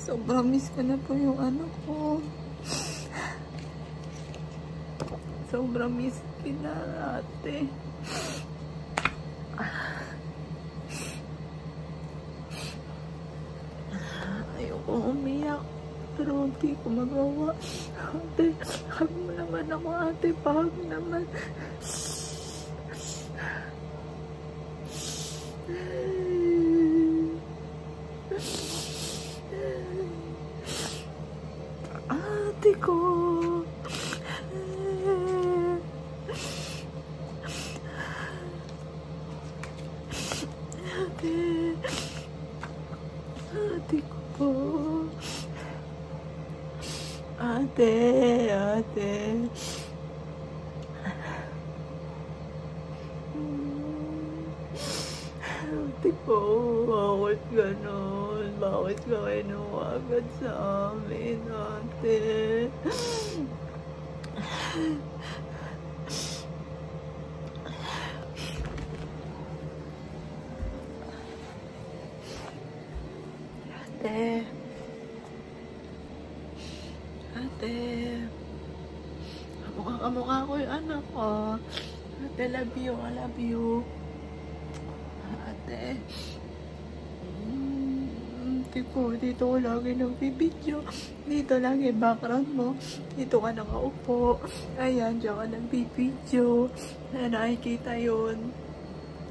Sobrang miss ko na po yung anak ko. Sobrang miss kita, ate. Ayoko umiyak. Pero hindi ko magawa. Ate, hug mo naman ako, ate. Pahag naman. Ate ko. Ate. Ate ko po. Ate. Ate. Ate ko. Bakit ganon? Bakit ka kinuwagad sa amin, ate? Ate. Ate. Kamukha ko yung anak ko. Ate, love you. I love you. Ate. Ate ko, dito ko lagi nagbibideo. Dito lagi background mo. Dito ka nakaupo. Ayan, dyan ka nagbibideo. Ayan, nakikita yun.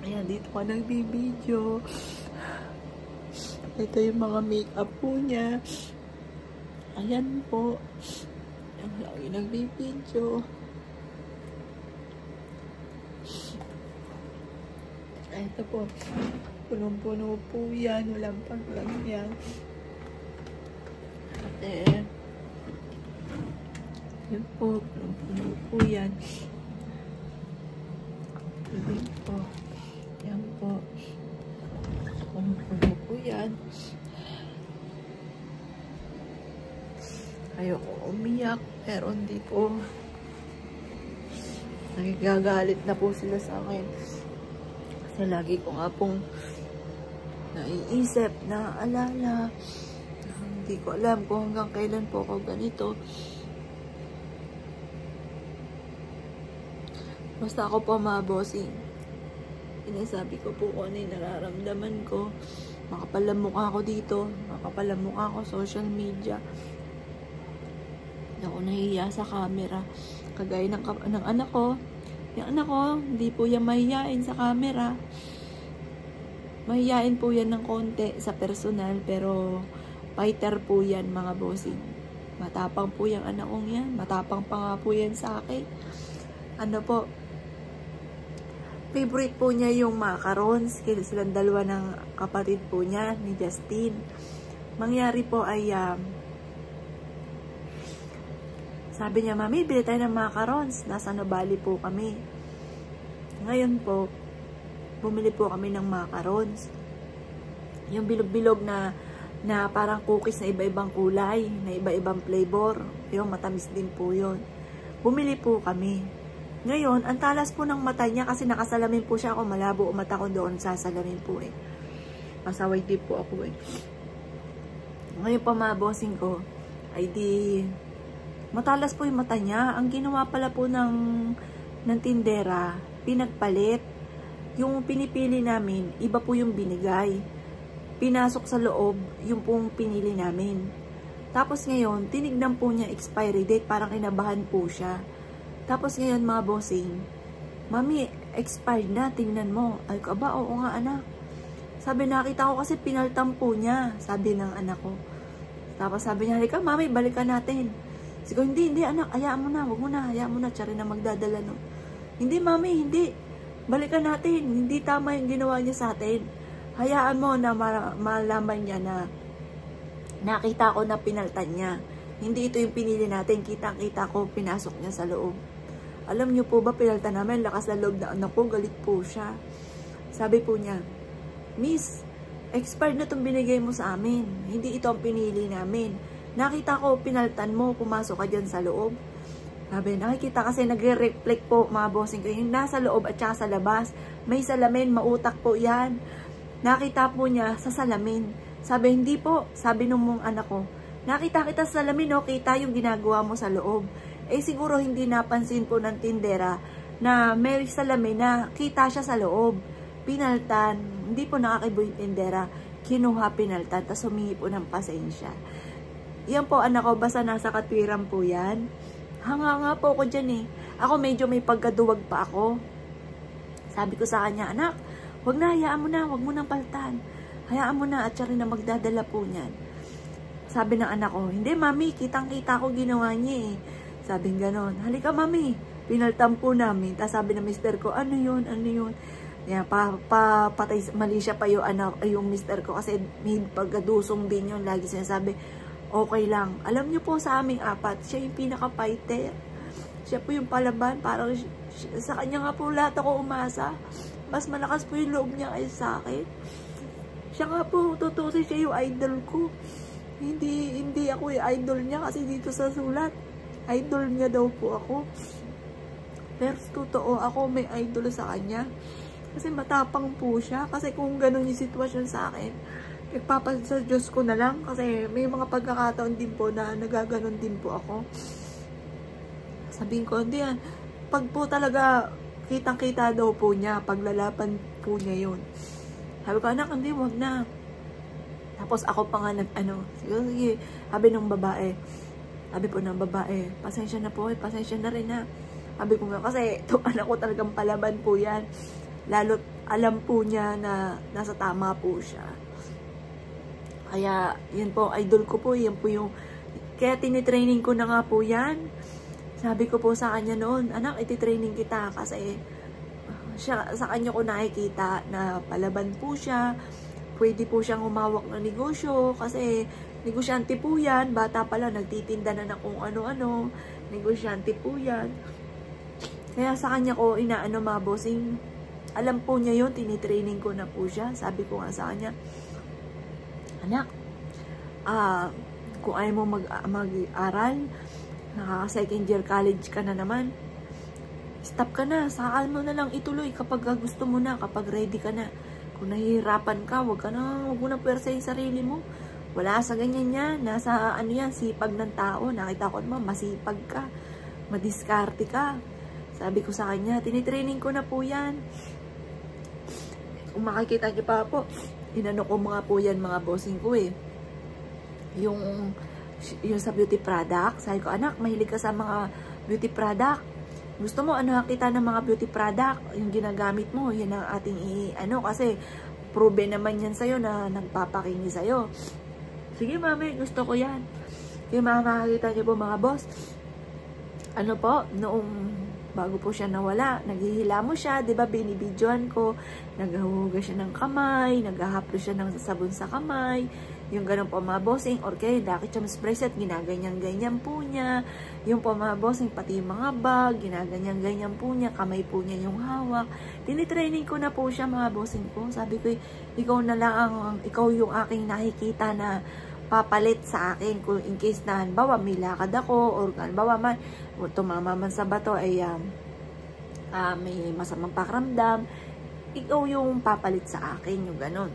Ayan, dito ka nagbibideo. Ito yung mga makeup po niya. Ayan po. Ang lagi nagbibideo. Ito po. Punong-puno po yan. Walang paglagyan. Ate. Yan po. Punong-puno po yan. Yan po. Yan po. Punong-puno po yan. Ayoko umiyak. Pero hindi po. Nagigagalit na po sila sa akin. Kasi lagi ko nga pong naiisip, naaalala. Hindi ko alam kung hanggang kailan po ako ganito. Basta ako po mga bossing. Sinasabi ko po kung ano yung nararamdaman ko. Makapal ang mukha ko dito. Makapal ang mukha ko social media. Hindi ako nahihiya sa camera. Kagaya ng anak ko. Yung anak ko, hindi po yan mahihiyain sa camera. Mahihiyain po yan ng konti sa personal, pero fighter po yan mga bossing. Matapang po yung anak kong yan. Matapang pa nga po yan sa akin. Ano po, favorite po niya yung macarons. Kasi silang dalawa ng kapatid po niya, ni Justin. Mangyari po ay, sabi niya, Mami, bili tayo ng macarons. Nasa Nubali po kami. Ngayon po, bumili po kami ng macarons. Yung bilog-bilog na parang cookies na iba-ibang kulay, na iba-ibang flavor. Yung matamis din po yun. Bumili po kami. Ngayon, ang talas po ng mata niya kasi nakasalamin po siya. Ako malabo o mata ko doon, sasalamin po eh. Masaway din po ako eh. Ngayon pa mga bossing ko, ay di matalas po yung mata niya. Ang ginawa pala po ng tindera, pinagpalit. Yung pinipili namin, iba po yung binigay. Pinasok sa loob, yung pong pinili namin. Tapos ngayon, tinignan po niya expiry date, parang kinabahan po siya. Tapos ngayon mga bossing, Mami, expired na, tingnan mo. Ay ka ba? Oo nga anak. Sabi, nakita ko kasi pinaltan po niya, sabi ng anak ko. Tapos sabi niya, halika Mami, balikan natin. Sige, hindi anak, hayaan mo na, wag mo na, hayaan mo na, tsari na magdadala no. Hindi Mami, hindi. Balikan natin, hindi tama yung ginawa niya sa atin. Hayaan mo na malaman niya na nakita ko na pinaltan niya. Hindi ito yung pinili natin, kitang-kita ko, pinasok niya sa loob. Alam niyo po ba, pinaltan namin, lakas na loob na anak ko, galit po siya. Sabi po niya, Miss, expired na itong binigay mo sa amin. Hindi ito ang pinili namin. Nakita ko, pinaltan mo, pumasok ka dyan sa loob. Sabi, nakikita kasi nagre-reflect po mga bossing ko. Yung nasa loob at saka sa labas, may salamin, mautak po yan. nakita po niya sa salamin. Sabi, hindi po. Sabi nung mong anak ko, nakita kita sa salamin, no? Kita yung ginagawa mo sa loob. Eh siguro hindi napansin po ng tindera na may salamin na kita siya sa loob. Pinaltan. Hindi po nakakibo yung tindera. Kinuha, pinaltan. Tapos humingi po ng pasensya. Yan po anak ko, basta nasa katwiran po yan. Hanga nga po ako dyan eh. Ako medyo may pagkaduwag pa ako. Sabi ko sa kanya, anak, wag na, hayaan mo na, wag mo nang paltan. Hayaan mo na at siya rin na magdadala po niyan. Sabi ng anak ko, hindi mami, kitang-kita ko ginawa niya eh. Sabi ganon, halika mami, pinaltan po namin. Tapos sabi ng mister ko, ano yun, ano yun. Yan, patay, mali siya pa yung, yung mister ko kasi may pagkadusong din yun. Lagi sinasabi, okay lang. Alam niyo po sa aming apat, siya yung pinaka-fighter. Siya po yung palaban. Parang sa kanya nga po lahat ako umasa. Mas malakas po yung loob niya kaysa sa akin. Siya nga po, tutusin siya yung idol ko. Hindi ako yung idol niya kasi dito sa sulat. Idol niya daw po ako. Pero totoo, ako may idol sa kanya. Kasi matapang po siya. Kasi kung ganun yung sitwasyon sa akin, sa Diyos ko na lang kasi may mga pagkakataon din po na nagaganon din po ako. Sabihin ko, hindi yan. Pag po talaga kitang-kita daw po niya, paglalaban po niya yun. Sabi ko, anak, hindi, wag na. Tapos ako pa nga sige, sabi ng babae. Sabi po ng babae, pasensya na po, pasensya na rin na. Sabi ko nga, kasi itong anak ko talagang palaban po yan. Lalo't alam po niya na nasa tama po siya. Kaya, yun po, idol ko po, yan po yung, kaya tinitraining ko na nga po yan. Sabi ko po sa kanya noon, anak, ititraining kita kasi siya, sa kanya ko nakikita na palaban po siya, pwede po siyang humawak ng negosyo kasi negosyante po yan, bata pala, nagtitinda na kung ano-ano, negosyante po yan. Kaya sa kanya ko, inaano mga bossing, alam po niya yun, tinitraining ko na po siya. Sabi ko nga sa kanya, anak, kung ayaw mo mag-aral, naka-second year college ka na naman, stop ka na, saka mo na lang ituloy kapag gusto mo na, kapag ready ka na. Kung nahihirapan ka, wag mo na pwersa yung sarili mo. Wala sa ganyan yan, nasa ano yan, sipag ng tao. Nakita ko naman, masipag ka, madiskarte ka. Sabi ko sa kanya, tinitraining ko na po yan. Kung makikita niyo pa po, inano ko mga po yan, mga bossing ko eh. Yung sa beauty product, sabi ko, anak, mahilig ka sa mga beauty product. Gusto mo, ano kita ng mga beauty product, yung ginagamit mo, yan ang ating kasi proven naman yan sa'yo na nagpapakinig sa'yo. Sige, mami, gusto ko yan. Yung mga makakita niyo po, mga boss, ano po, noong bago po siya nawala, naghihilamo siya, di ba, binibidyoan ko, naghahuga siya ng kamay, naghahaplo siya ng sabon sa kamay, yung ganun po mga bossing, or kaya dakit siya mas bracelet, ginaganyan-ganyan po niya, yung po mga bossing, pati yung mga bag, ginaganyan-ganyan po niya, kamay po niya yung hawak, tinitraining ko na po siya mga bossing ko, sabi ko, ikaw na lang, ikaw yung aking nakikita na papalit sa akin, kung in case na, halimbawa, may lakad ako, or halimbawa man, tumama man sa bato, ay may masamang pakiramdam, ikaw yung papalit sa akin, yung ganun.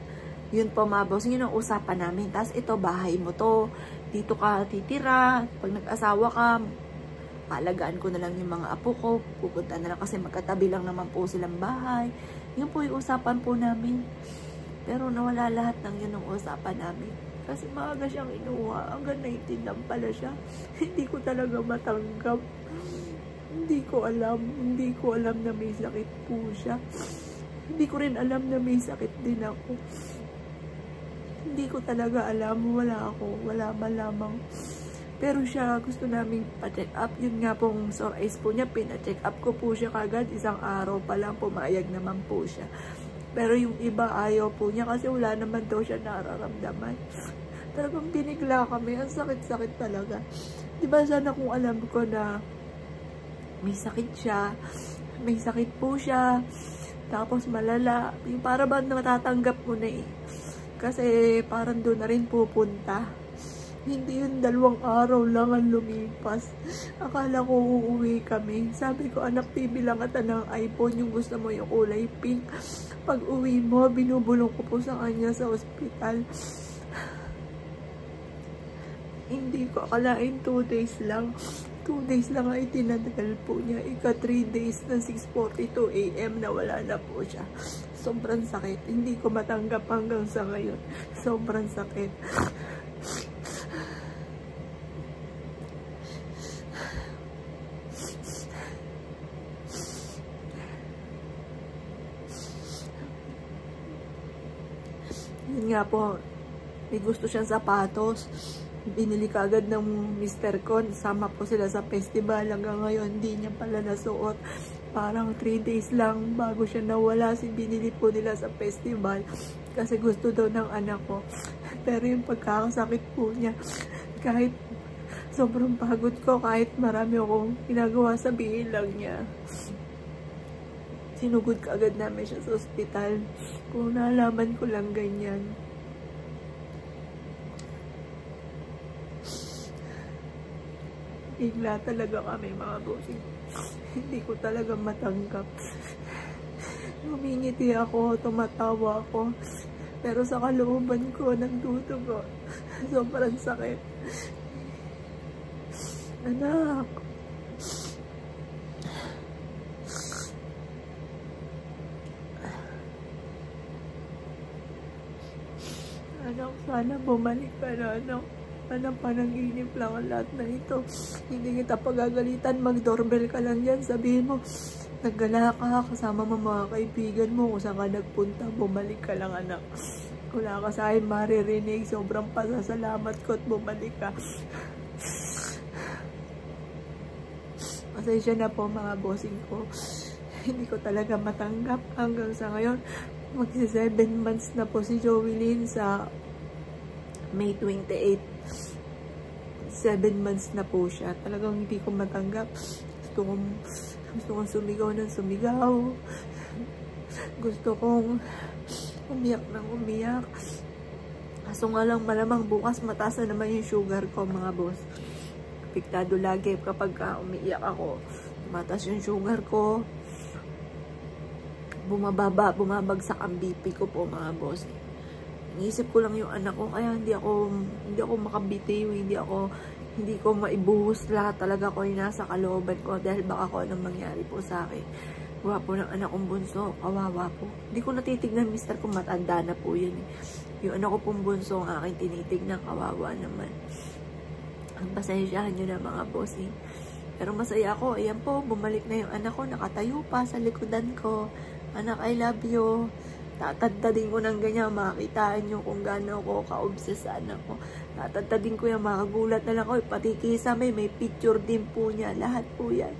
Yun po mga boss, yun ang usapan namin. Tapos ito, bahay mo to. Dito ka titira. Pag nag-asawa ka, paalagaan ko na lang yung mga apo ko. Pupunta na lang kasi magkatabi lang naman po silang bahay. Yun po yung usapan po namin. Pero nawala lahat ng yun ang usapan namin. Kasi maaga siyang inuha. Hanggang 19 lang pala siya. Hindi ko talaga matanggap. Hindi ko alam na may sakit po siya. Hindi ko rin alam na may sakit din ako. Hindi ko talaga alam, wala malamang. Pero siya, gusto namin pa-check up. Yun nga pong sore eyes po niya, pina-check up ko po siya kagad. Isang araw pa lang, pumayag naman po siya. Pero yung iba, ayaw po niya kasi wala naman daw siya nararamdaman. Talagang binigla kami, ang sakit-sakit talaga. Diba sana kung alam ko na may sakit siya, may sakit po siya, tapos malala, yung para ba natatanggap mo na eh. Kasi parang doon na rin pupunta. Hindi yun 2 araw lang ang lumipas. Akala ko uuwi kami. Sabi ko, anak, bibilang kita ng iPhone. Yung gusto mo yung kulay pink. Pag uwi mo, binubulong ko po sa kanya sa ospital. Hindi ko akalain 2 days lang. 2 days lang ay tinadagal po niya. Ika 3 days na 6:42 AM na wala na po siya. Sobrang sakit. Hindi ko matanggap hanggang sa ngayon. Sobrang sakit. Yun nga po, may gusto siyang sapatos. Binili ka agad ng mister ko. Sama po sila sa festival. Hanggang ngayon, hindi niya pala nasuot. Parang 3 days lang bago siya nawala. Binili po nila sa festival. Kasi gusto daw ng anak ko. Pero yung pagkakasakit po niya, kahit sobrang pagod ko, kahit marami akong ginagawa, sabihin lang niya. Sinugod ka agad namin siya sa ospital. Kung nalaman ko lang ganyan. Bigla talaga kami mga bossing. Hindi ko talaga matanggap. Humingiti ako, tumatawa ako. Pero sa kalooban ko, nagdudugo. Sobrang sakit. Anak. Anak, sana bumalik ka na, anak. Sana panaginip lang ang lahat na ito. Hindi kita pagagalitan, mag-doorbell ka lang yan. Sabihin mo, naggala ka, kasama mo mga kaibigan mo, kung saan ka nagpunta, bumalik ka lang, anak. Wala ka sa akin maririnig, sobrang pasasalamat ko at bumalik ka. Pasensya na po mga bossing ko. Hindi ko talaga matanggap hanggang sa ngayon. Magsi 7 months na po si Joelyn sa May 28. 7 months na po siya. Talagang hindi ko matanggap. Gusto kong sumigaw ng sumigaw. Gusto kong umiyak ng umiyak. Kaso nga lang malamang bukas mataas na naman yung sugar ko mga boss. Apektado lagi kapag umiiyak ako. Mataas yung sugar ko. Bumabagsak ang BP ko po mga boss. Iniisip ko lang yung anak ko kaya hindi ako makabitiw, hindi ko maibuhos lahat talaga ko yung nasa kalooban ko dahil baka ko anong mangyari po sa akin. Gwapo ng anak kong bunso, kawawa po. Hindi ko natitignan mister kung matanda na po yun. Yung anak ko pong bunso ang aking tinitignan, kawawa naman. Ang pasensyahan nyo na mga bossing. Pero masaya ako, ayan po, bumalik na yung anak ko, nakatayo pa sa likodan ko. Anak, I love you. Tatadtadin ko ng ganyan, makikitaan nyo kung gaano ako ka-obsess sa anak ko. Tatadtadin ko yan, makagulat na lang ako. Pati kisame, may picture din po niya. Lahat po yan.